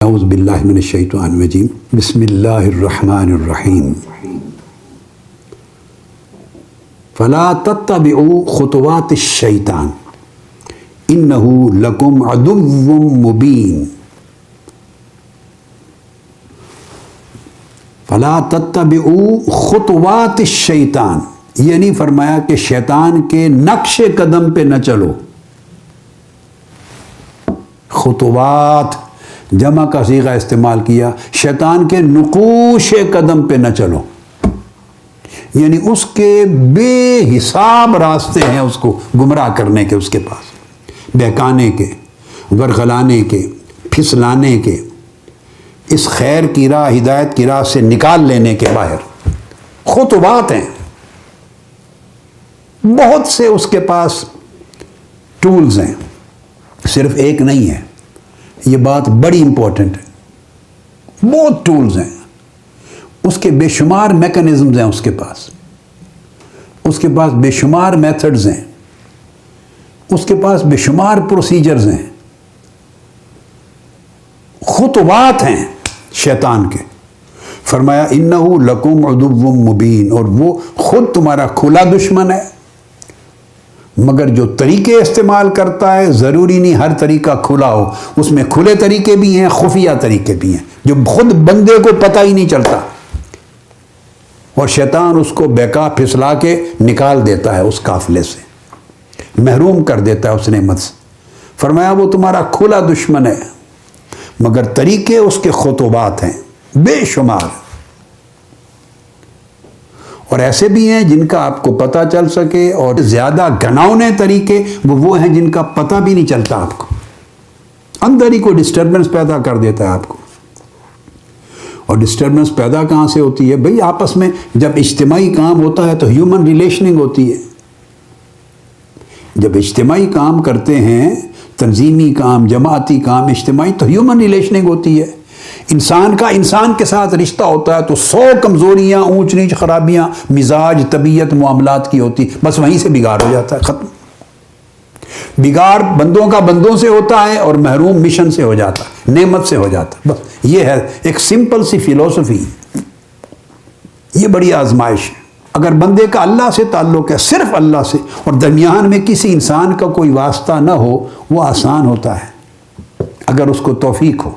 اعوذ باللہ من الشیطان الرجیم بسم اللہ الرحمن الرحیم فلا تتبعوا خطوات الشیطان انہ لکم عدو مبین فلا تتبعوا خطوات الشیطان، یہ نہیں فرمایا کہ شیطان کے نقش قدم پہ نہ چلو. خطوات جمع کا صیغہ استعمال کیا، شیطان کے نقوش قدم پہ نہ چلو، یعنی اس کے بے حساب راستے ہیں اس کو گمراہ کرنے کے، اس کے پاس بہکانے کے، ورغلانے کے، پھسلانے کے، اس خیر کی راہ، ہدایت کی راہ سے نکال لینے کے باہر. خطوات ہیں، بہت سے اس کے پاس ٹولز ہیں، صرف ایک نہیں ہے. یہ بات بڑی امپورٹنٹ ہے، بہت ٹولز ہیں اس کے، بے شمار میکنزمز ہیں اس کے پاس بے شمار میتھڈز ہیں اس کے پاس، بے شمار پروسیجرز ہیں. خطوات ہیں شیطان کے. فرمایا انہ لکم عدو مبین، اور وہ خود تمہارا کھلا دشمن ہے، مگر جو طریقے استعمال کرتا ہے ضروری نہیں ہر طریقہ کھلا ہو، اس میں کھلے طریقے بھی ہیں، خفیہ طریقے بھی ہیں جو خود بندے کو پتہ ہی نہیں چلتا، اور شیطان اس کو بہکا پھسلا کے نکال دیتا ہے اس قافلے سے، محروم کر دیتا ہے اس نعمت سے. فرمایا وہ تمہارا کھلا دشمن ہے، مگر طریقے اس کے خطوبات ہیں بے شمار، اور ایسے بھی ہیں جن کا آپ کو پتہ چل سکے، اور زیادہ گھناؤنے طریقے وہ ہیں جن کا پتہ بھی نہیں چلتا آپ کو، اندر ہی کوئی ڈسٹربنس پیدا کر دیتا ہے آپ کو. اور ڈسٹربنس پیدا کہاں سے ہوتی ہے؟ بھئی آپس میں جب اجتماعی کام ہوتا ہے تو ہیومن ریلیشننگ ہوتی ہے. جب اجتماعی کام کرتے ہیں، تنظیمی کام، جماعتی کام، اجتماعی، تو ہیومن ریلیشننگ ہوتی ہے. انسان کا انسان کے ساتھ رشتہ ہوتا ہے تو 100 کمزوریاں، اونچ نیچ، خرابیاں مزاج، طبیعت، معاملات کی ہوتی، بس وہیں سے بگاڑ ہو جاتا ہے، ختم. بگاڑ بندوں کا بندوں سے ہوتا ہے، اور محروم مشن سے ہو جاتا ہے، نعمت سے ہو جاتا ہے. بس یہ ہے ایک سمپل سی فلسفی. یہ بڑی آزمائش ہے. اگر بندے کا اللہ سے تعلق ہے، صرف اللہ سے، اور درمیان میں کسی انسان کا کوئی واسطہ نہ ہو، وہ آسان ہوتا ہے اگر اس کو توفیق ہو.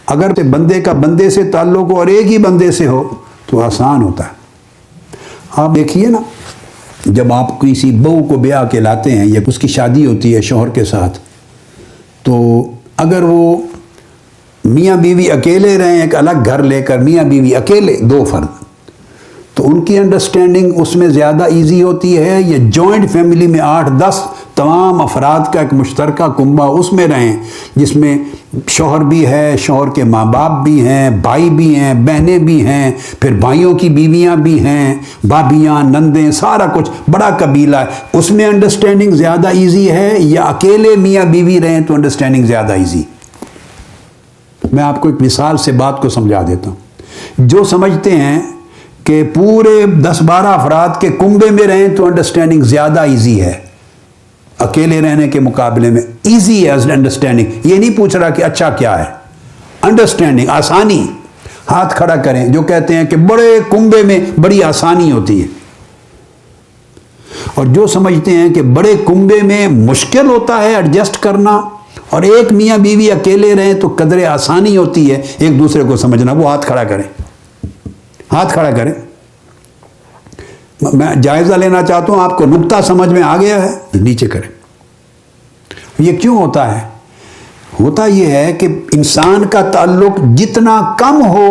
اگر بندے کا بندے سے تعلق ہو اور ایک ہی بندے سے ہو تو آسان ہوتا ہے. آپ دیکھیے نا، جب آپ کسی بہو کو بیاہ کے لاتے ہیں یا اس کی شادی ہوتی ہے شوہر کے ساتھ، تو اگر وہ میاں بیوی اکیلے رہیں، ایک الگ گھر لے کر میاں بیوی اکیلے، 2 فرد، تو ان کی انڈرسٹینڈنگ اس میں زیادہ ایزی ہوتی ہے. یہ جوائنٹ فیملی میں 8-10 تمام افراد کا ایک مشترکہ کنبہ اس میں رہیں، جس میں شوہر بھی ہے، شوہر کے ماں باپ بھی ہیں، بھائی بھی ہیں، بہنیں بھی ہیں، پھر بھائیوں کی بیویاں بھی ہیں، بھابیاں، نندیں، سارا کچھ بڑا قبیلہ ہے. اس میں انڈرسٹینڈنگ زیادہ ایزی ہے، یا اکیلے میاں بیوی رہیں تو انڈرسٹینڈنگ زیادہ ایزی؟ میں آپ کو ایک مثال سے بات کو سمجھا دیتا ہوں. جو سمجھتے ہیں کہ پورے 10-12 افراد کے کنبے میں رہیں تو انڈرسٹینڈنگ زیادہ ایزی ہے اکیلے رہنے کے مقابلے میں، ایزی ہے انڈرسٹینڈنگ. یہ نہیں پوچھ رہا کہ اچھا کیا ہے، انڈرسٹینڈنگ، آسانی. ہاتھ کھڑا کریں جو کہتے ہیں کہ بڑے کنبے میں بڑی آسانی ہوتی ہے، اور جو سمجھتے ہیں کہ بڑے کنبے میں مشکل ہوتا ہے ایڈجسٹ کرنا، اور ایک میاں بیوی اکیلے رہیں تو قدرے آسانی ہوتی ہے ایک دوسرے کو سمجھنا. وہ ہاتھ کھڑا کریں، ہاتھ کھڑا کریں. میں جائزہ لینا چاہتا ہوں، آپ کو نقطہ سمجھ میں آ گیا ہے؟ نیچے کریں. یہ کیوں ہوتا ہے؟ ہوتا یہ ہے کہ انسان کا تعلق جتنا کم ہو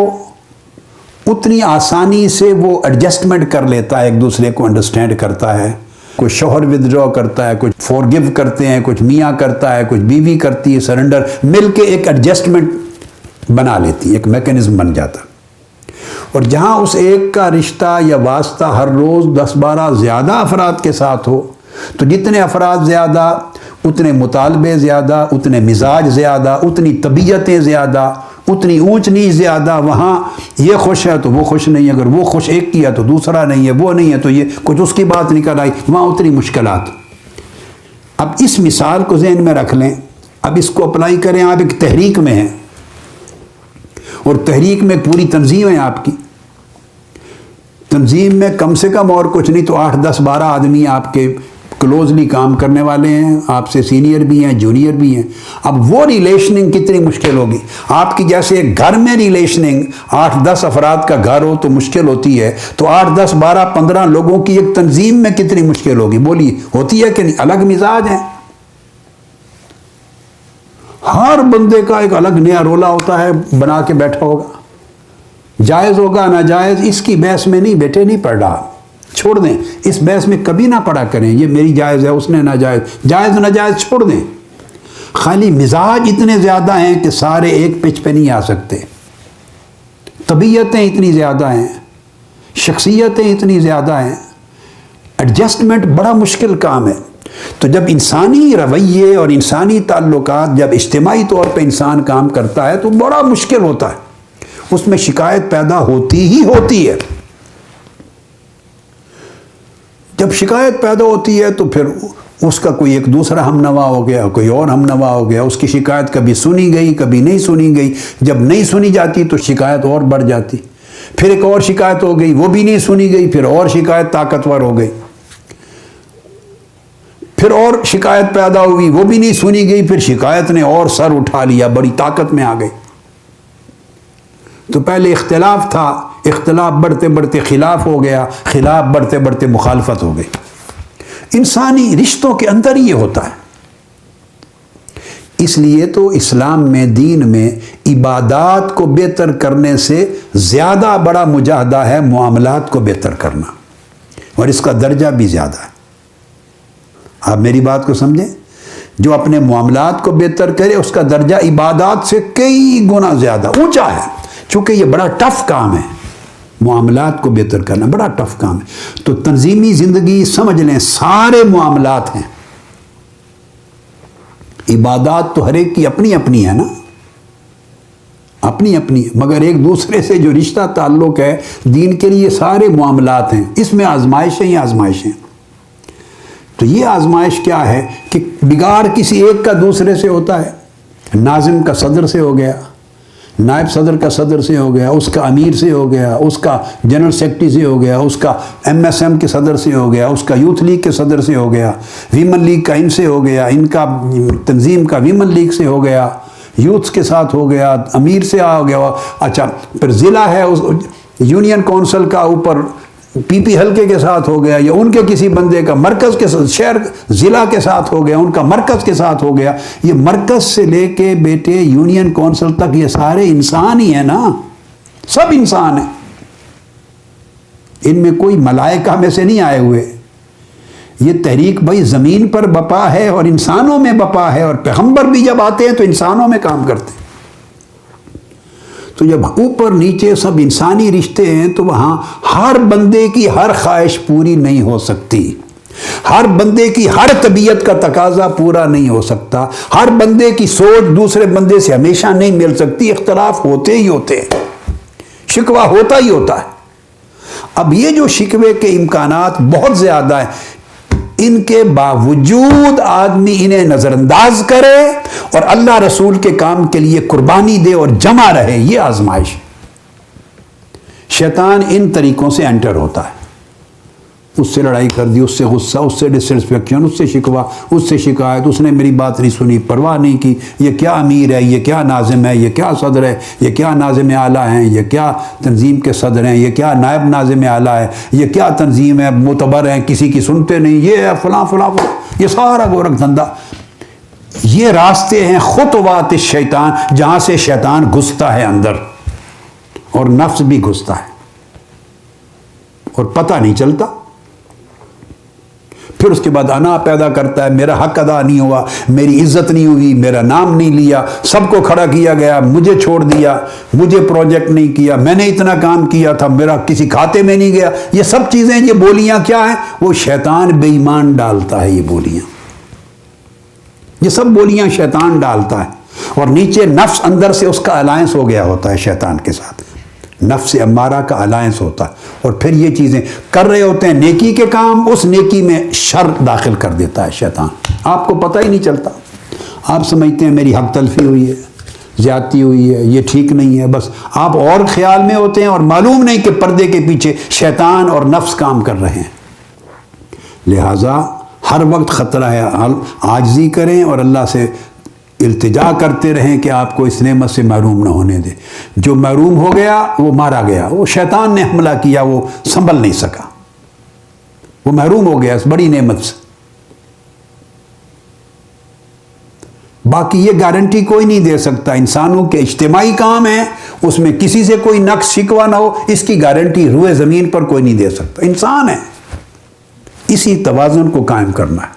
اتنی آسانی سے وہ ایڈجسٹمنٹ کر لیتا ہے، ایک دوسرے کو انڈرسٹینڈ کرتا ہے. کوئی شوہر ودڈرا کرتا ہے، کچھ فورگیو کرتے ہیں، کچھ میاں کرتا ہے، کچھ بیوی کرتی ہے سرنڈر، مل کے ایک ایڈجسٹمنٹ بنا لیتی ہے، ایک میکنزم بن جاتا. اور جہاں اس ایک کا رشتہ یا واسطہ ہر روز 10-12 زیادہ افراد کے ساتھ ہو، تو جتنے افراد زیادہ اتنے مطالبے زیادہ، اتنے مزاج زیادہ، اتنی طبیعتیں زیادہ، اتنی اونچ نیچ زیادہ. وہاں یہ خوش ہے تو وہ خوش نہیں، اگر وہ خوش ایک کیا تو دوسرا نہیں ہے، وہ نہیں ہے تو یہ کچھ اس کی بات نکل آئی، وہاں اتنی مشکلات. اب اس مثال کو ذہن میں رکھ لیں. اب اس کو اپلائی کریں، آپ ایک تحریک میں ہیں اور تحریک میں پوری تنظیم ہے آپ کی، تنظیم میں کم سے کم اور کچھ نہیں تو 8 10 12 آدمی آپ کے کلوزلی کام کرنے والے ہیں، آپ سے سینئر بھی ہیں جونیئر بھی ہیں۔ اب وہ ریلیشننگ کتنی مشکل ہوگی، آپ کی جیسے ایک گھر میں ریلیشننگ 8 10 افراد کا گھر ہو تو مشکل ہوتی ہے، تو 8 10 12 15 لوگوں کی ایک تنظیم میں کتنی مشکل ہوگی، بولیے ہوتی ہے کہ نہیں؟ الگ مزاج ہیں، ہر بندے کا ایک الگ نیا رولا ہوتا ہے بنا کے بیٹھا ہوگا، جائز ہوگا ناجائز اس کی بحث میں نہیں بیٹے نہیں پڑ رہا، چھوڑ دیں، اس بحث میں کبھی نہ پڑا کریں، یہ میری جائز ہے اس نے ناجائز، جائز ناجائز چھوڑ دیں۔ خالی مزاج اتنے زیادہ ہیں کہ سارے ایک پچ پہ نہیں آ سکتے، طبیعتیں اتنی زیادہ ہیں، شخصیتیں اتنی زیادہ ہیں، ایڈجسٹمنٹ بڑا مشکل کام ہے۔ تو جب انسانی رویے اور انسانی تعلقات جب اجتماعی طور پہ انسان کام کرتا ہے تو بڑا مشکل ہوتا ہے، اس میں شکایت پیدا ہوتی ہی ہوتی ہے۔ جب شکایت پیدا ہوتی ہے تو پھر اس کا کوئی ایک دوسرا ہم نوا ہو گیا، کوئی اور ہم نوا ہو گیا، اس کی شکایت کبھی سنی گئی کبھی نہیں سنی گئی، جب نہیں سنی جاتی تو شکایت اور بڑھ جاتی، پھر ایک اور شکایت ہو گئی وہ بھی نہیں سنی گئی، پھر اور شکایت طاقتور ہو گئی، پھر اور شکایت پیدا ہوئی وہ بھی نہیں سنی گئی، پھر شکایت نے اور سر اٹھا لیا، بڑی طاقت میں آ گئی۔ تو پہلے اختلاف تھا، اختلاف بڑھتے بڑھتے خلاف ہو گیا، خلاف بڑھتے بڑھتے مخالفت ہو گئی۔ انسانی رشتوں کے اندر یہ ہوتا ہے۔ اس لیے تو اسلام میں دین میں عبادات کو بہتر کرنے سے زیادہ بڑا مجاہدہ ہے معاملات کو بہتر کرنا، اور اس کا درجہ بھی زیادہ ہے۔ آپ میری بات کو سمجھیں، جو اپنے معاملات کو بہتر کرے اس کا درجہ عبادات سے کئی گنا زیادہ اونچا ہے، چونکہ یہ بڑا ٹف کام ہے، معاملات کو بہتر کرنا بڑا ٹف کام ہے۔ تو تنظیمی زندگی سمجھ لیں سارے معاملات ہیں، عبادات تو ہر ایک کی اپنی اپنی ہے نا، اپنی اپنی، مگر ایک دوسرے سے جو رشتہ تعلق ہے دین کے لیے سارے معاملات ہیں، اس میں آزمائشیں ہی آزمائشیں۔ تو یہ آزمائش کیا ہے کہ بگاڑ کسی ایک کا دوسرے سے ہوتا ہے، ناظم کا صدر سے ہو گیا، نائب صدر کا صدر سے ہو گیا، اس کا امیر سے ہو گیا، اس کا جنرل سیکرٹری سے ہو گیا، اس کا MSM کے صدر سے ہو گیا، اس کا یوتھ لیگ کے صدر سے ہو گیا، ویمن لیگ کا ان سے ہو گیا، ان کا تنظیم کا ویمن لیگ سے ہو گیا، یوتھ کے ساتھ ہو گیا، امیر سے ہو گیا، اچھا پھر ضلع ہے اس یونین کونسل کا اوپر PP حلقے کے ساتھ ہو گیا، یا ان کے کسی بندے کا مرکز کے ساتھ، شہر ضلع کے ساتھ ہو گیا، ان کا مرکز کے ساتھ ہو گیا۔ یہ مرکز سے لے کے بیٹے یونین کونسل تک یہ سارے انسان ہی ہیں نا، سب انسان ہیں، ان میں کوئی ملائکہ میں سے نہیں آئے ہوئے۔ یہ تحریک بھائی زمین پر بپا ہے اور انسانوں میں بپا ہے، اور پیغمبر بھی جب آتے ہیں تو انسانوں میں کام کرتے ہیں۔ تو جب اوپر نیچے سب انسانی رشتے ہیں تو وہاں ہر بندے کی ہر خواہش پوری نہیں ہو سکتی، ہر بندے کی ہر طبیعت کا تقاضا پورا نہیں ہو سکتا، ہر بندے کی سوچ دوسرے بندے سے ہمیشہ نہیں مل سکتی، اختلاف ہوتے ہی ہوتے ہیں، شکوہ ہوتا ہی ہوتا ہے۔ اب یہ جو شکوے کے امکانات بہت زیادہ ہیں، ان کے باوجود آدمی انہیں نظر انداز کرے اور اللہ رسول کے کام کے لیے قربانی دے اور جمع رہے، یہ آزمائش۔ شیطان ان طریقوں سے انٹر ہوتا ہے، اس سے لڑائی کر دی، اس سے غصہ، اس سے ڈسسیٹسفیکشن، اس سے شکوہ، اس سے شکایت، اس نے میری بات نہیں سنی، پرواہ نہیں کی، یہ کیا امیر ہے، یہ کیا ناظم ہے، یہ کیا صدر ہے، یہ کیا ناظم اعلیٰ ہیں، یہ کیا تنظیم کے صدر ہیں، یہ کیا نائب ناظم اعلیٰ ہے، یہ کیا تنظیم ہے، معتبر ہیں، کسی کی سنتے نہیں، یہ ہے فلاں فلاں فلاں، یہ سارا گورکھ دھندا۔ یہ راستے ہیں خطوات الشیطان، جہاں سے شیطان گھستا ہے اندر، اور نفس بھی گھستا ہے اور پتہ نہیں چلتا۔ پھر اس کے بعد انا پیدا کرتا ہے، میرا حق ادا نہیں ہوا، میری عزت نہیں ہوئی، میرا نام نہیں لیا، سب کو کھڑا کیا گیا، مجھے چھوڑ دیا، مجھے پروجیکٹ نہیں کیا، میں نے اتنا کام کیا تھا، میرا کسی کھاتے میں نہیں گیا۔ یہ سب چیزیں، یہ بولیاں کیا ہیں؟ وہ شیطان بے ایمان ڈالتا ہے، یہ بولیاں، یہ سب بولیاں شیطان ڈالتا ہے، اور نیچے نفس اندر سے اس کا الائنس ہو گیا ہوتا ہے شیطان کے ساتھ، نفس امارہ کا الائنس ہوتا ہے، اور پھر یہ چیزیں کر رہے ہوتے ہیں نیکی کے کام، اس نیکی میں شر داخل کر دیتا ہے شیطان، آپ کو پتہ ہی نہیں چلتا۔ آپ سمجھتے ہیں میری حق تلفی ہوئی ہے، زیادتی ہوئی ہے، یہ ٹھیک نہیں ہے، بس آپ اور خیال میں ہوتے ہیں اور معلوم نہیں کہ پردے کے پیچھے شیطان اور نفس کام کر رہے ہیں۔ لہٰذا ہر وقت خطرہ ہے، عاجزی کریں اور اللہ سے التجا کرتے رہیں کہ آپ کو اس نعمت سے محروم نہ ہونے دے۔ جو محروم ہو گیا وہ مارا گیا، وہ شیطان نے حملہ کیا، وہ سنبھل نہیں سکا، وہ محروم ہو گیا اس بڑی نعمت سے۔ باقی یہ گارنٹی کوئی نہیں دے سکتا، انسانوں کے اجتماعی کام ہیں، اس میں کسی سے کوئی نقص شکوہ نہ ہو، اس کی گارنٹی روئے زمین پر کوئی نہیں دے سکتا۔ انسان ہے، اسی توازن کو قائم کرنا ہے۔